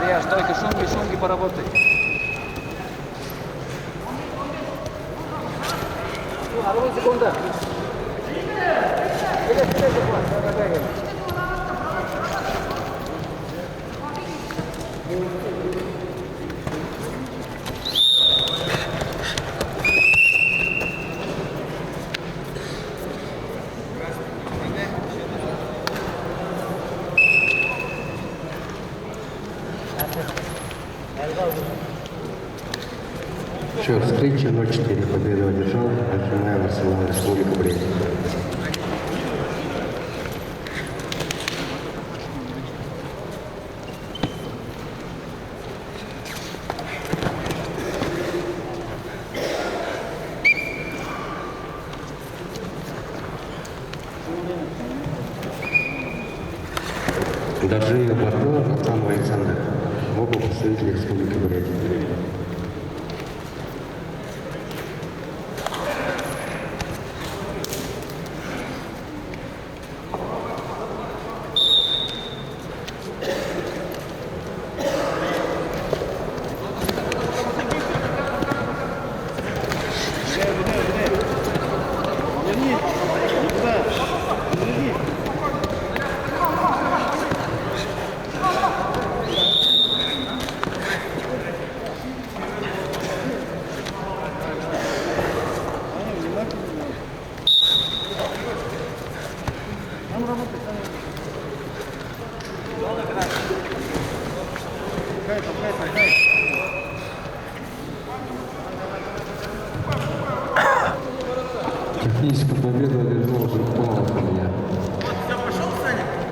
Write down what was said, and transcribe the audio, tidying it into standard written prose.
Илья, стойка, шумки поработай. Арбон секунда. Счет встречи 0-4. Победу одержал Ахинаев Арсенал, Республика Брянск. Даджиев Барбо, Асан Александр. Оба представители Республики Брянск. Техническую победу